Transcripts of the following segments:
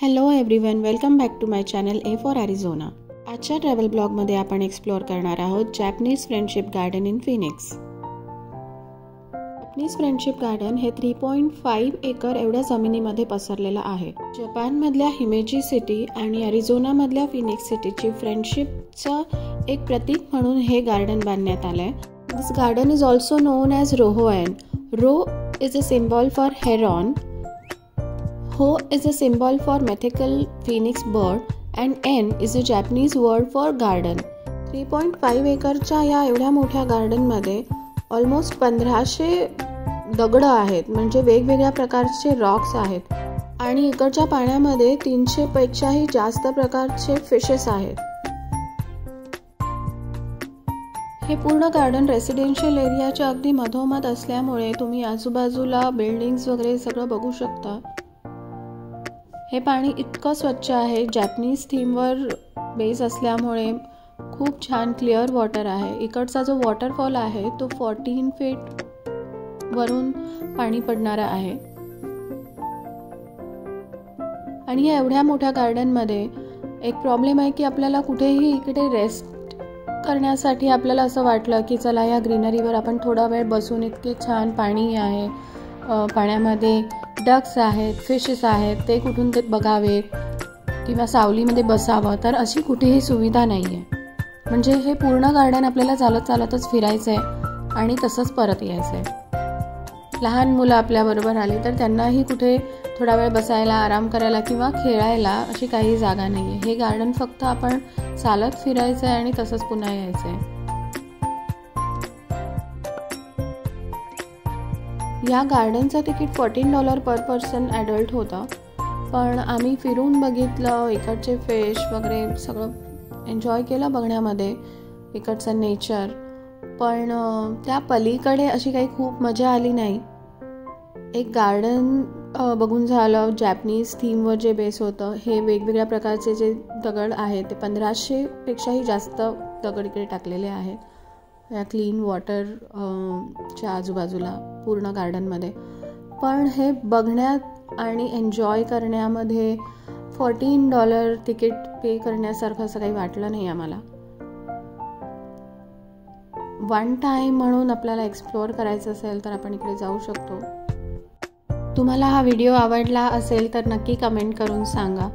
Hello everyone, welcome back to my channel a for Arizona. आजच्या travel ब्लॉगमध्ये आपण explore करणार आहोत Japanese friendship garden in Phoenix. Japanese friendship garden हे 3.5 acre एवढ्या जमिनीमध्ये पसरलेलं आहे। जपानमधल्या हिमेजी सिटी आणि ॲरिझोनामधल्या फिनिक्स सिटीची फ्रेंडशिपचं एक प्रतीक म्हणून हे गार्डन बांधण्यात आलंय। This garden is also known as Rohoen. Ro is a symbol for heron, Ho is a symbol for mythical phoenix bird and N is a Japanese word for garden. 3.5 एकरच्या या एवढ्या मोठ्या गार्डनमध्ये ऑलमोस्ट 1500 दगड आहेत, म्हणजे वेगवेगळ्या प्रकारचे रॉक्स आहेत आणि इकडच्या पाण्यामध्ये 300 पेक्षाही जास्त प्रकारचे फिशेस आहेत। हे पूर्ण गार्डन रेसिडेन्शियल एरियाच्या अगदी मधोमध असल्यामुळे तुम्ही आजूबाजूला बिल्डिंग्स वगैरे सगळं बघू शकता। हे पाणी इतकं स्वच्छ आहे, जॅपनीज थीमवर बेस असल्यामुळे खूप छान क्लिअर वॉटर आहे। इकडचा जो वॉटरफॉल आहे तो 14 फीट वरून पाणी पडणारा आहे आणि या एवढ्या मोठ्या गार्डनमध्ये एक प्रॉब्लेम आहे की आपल्याला कुठेही इकडे रेस्ट करण्यासाठी आपल्याला असं वाटलं की चला या ग्रीनरीवर आपण थोडा वेळ बसून, इतके छान पाणी आहे, पाण्यामध्ये डक्स आहेत, फिशेस आहेत, ते कुठून ते बघावेत किंवा सावलीमध्ये बसावं, तर अशी कुठेही सुविधा नाही आहे। म्हणजे हे पूर्ण गार्डन आपल्याला चालत चालतच फिरायचं आहे आणि तसंच परत यायचं आहे। लहान मुलं आपल्याबरोबर आली तर त्यांनाही कुठे थोडा वेळ बसायला, आराम करायला किंवा खेळायला अशी काही जागा नाही आहे। हे गार्डन फक्त आपण चालत फिरायचं आहे आणि तसंच पुन्हा यायचं आहे। या गार्डनचं तिकीट $14 पर पर्सन ॲडल्ट होतं, पण आम्ही फिरून बघितलं, इकडचे फिश वगैरे सगळं एन्जॉय केलं बघण्यामध्ये, इकडचं नेचर, पण त्या पलीकडे अशी काही खूप मजा आली नाही। एक गार्डन बघून झालं, जॅपनीज थीमवर जे बेस होतं, हे वेगवेगळ्या प्रकारचे जे दगड आहेत ते 1500 पेक्षाही जास्त दगड इकडे टाकलेले आहेत या क्लीन वॉटर च्या आजूबाजूला पूर्ण गार्डनमध्ये। पण हे बघण्यात आणि एन्जॉय करण्यामध्ये $14 तिकीट पे करण्यासारखं असं काही वाटलं नाही आम्हाला। वन टाईम म्हणून आपल्याला एक्सप्लोअर करायचं असेल तर आपण इकडे जाऊ शकतो। तुम्हाला हा व्हिडिओ आवडला असेल तर नक्की कमेंट करून सांगा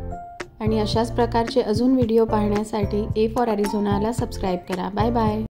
आणि अशाच प्रकारचे अजून व्हिडिओ पाहण्यासाठी ए फॉर ॲरिझोनाला सबस्क्राईब करा। Bye bye.